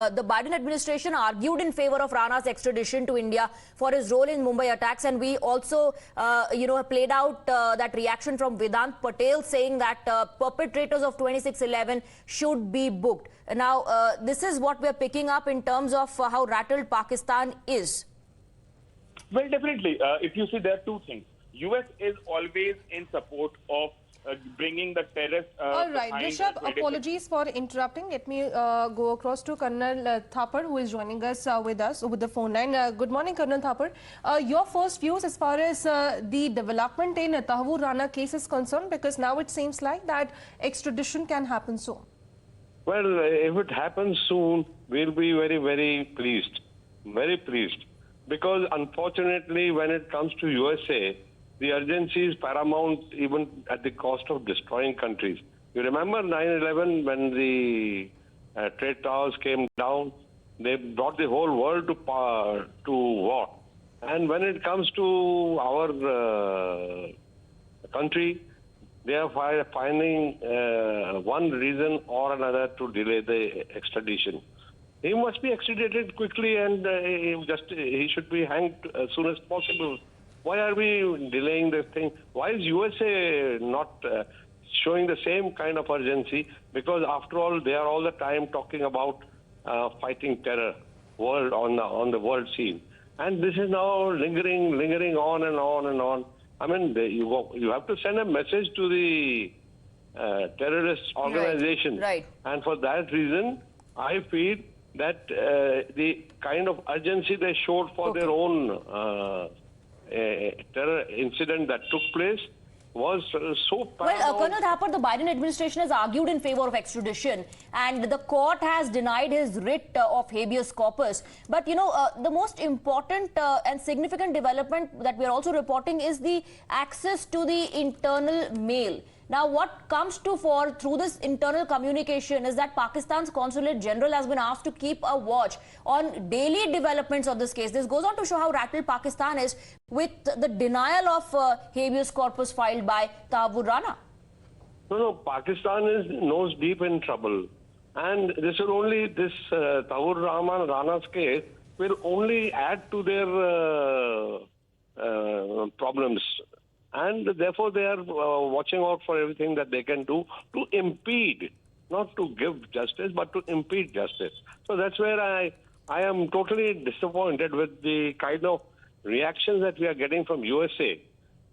The Biden administration argued in favor of Rana's extradition to India for his role in Mumbai attacks, and we also, played out that reaction from Vedant Patel saying that perpetrators of 2611 should be booked. Now, this is what we are picking up in terms of how rattled Pakistan is. Well, definitely. If you see, there are two things. U.S. is always in support of bringing the terrorists. All right, Rishabh, apologies for interrupting. Let me go across to Colonel Thapar, who is joining us with over the phone line. Good morning, Colonel Thapar. Your first views as far as the development in Tahawwur Rana case is concerned, because now it seems like that extradition can happen soon. Well, if it happens soon, we'll be very, very pleased. Very pleased. Because unfortunately, when it comes to USA, the urgency is paramount even at the cost of destroying countries. You remember 9/11 when the trade towers came down? They brought the whole world to war. And when it comes to our country, they are finding one reason or another to delay the extradition. He must be extradited quickly, and he should be hanged as soon as possible. Why are we delaying this thing? Why is USA not showing the same kind of urgency? Because after all, they are all the time talking about fighting terror on the world scene. And this is now lingering on and on and on. I mean, you have to send a message to the terrorist organization. Right. And for that reason, I feel that the kind of urgency they showed for their own terror incident that took place was so paramount. Well, Colonel Thapar, the Biden administration has argued in favor of extradition, and the court has denied his writ of habeas corpus. But, the most important and significant development that we are also reporting is the access to the internal mail. Now, what comes to fore through this internal communication is that Pakistan's Consulate General has been asked to keep a watch on daily developments of this case. This goes on to show how rattled Pakistan is with the denial of habeas corpus filed by Tahawwur Rana. No, Pakistan is nose deep in trouble. And this Tahawwur Rana's case will only add to their problems. And therefore, they are watching out for everything that they can do to impede, not to give justice, but to impede justice. So that's where I am totally disappointed with the kind of reactions that we are getting from USA.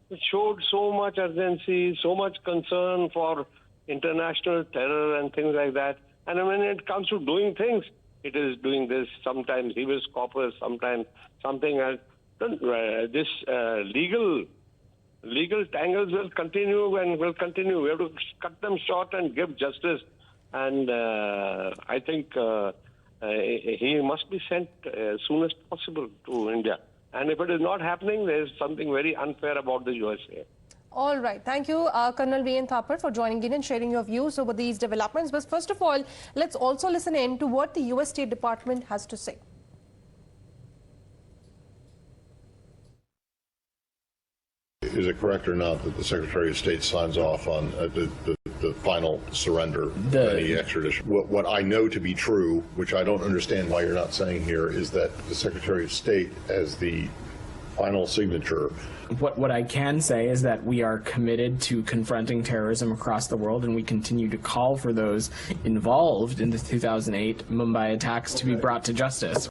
It showed so much urgency, so much concern for international terror and things like that. And when it comes to doing things, it is doing this, sometimes habeas corpus, sometimes something else. This legal tangles will continue and will continue. We have to cut them short and give justice. And I think he must be sent as soon as possible to India. And if it is not happening, there is something very unfair about the USA. All right. Thank you, Colonel VN Thapar, for joining in and sharing your views over these developments. But first of all, let's also listen in to what the U.S. State Department has to say. Is it correct or not that the Secretary of State signs off on the final surrender of any extradition? What I know to be true, which I don't understand why you're not saying here, is that the Secretary of State as the final signature. What I can say is that we are committed to confronting terrorism across the world, and we continue to call for those involved in the 2008 Mumbai attacks to be brought to justice.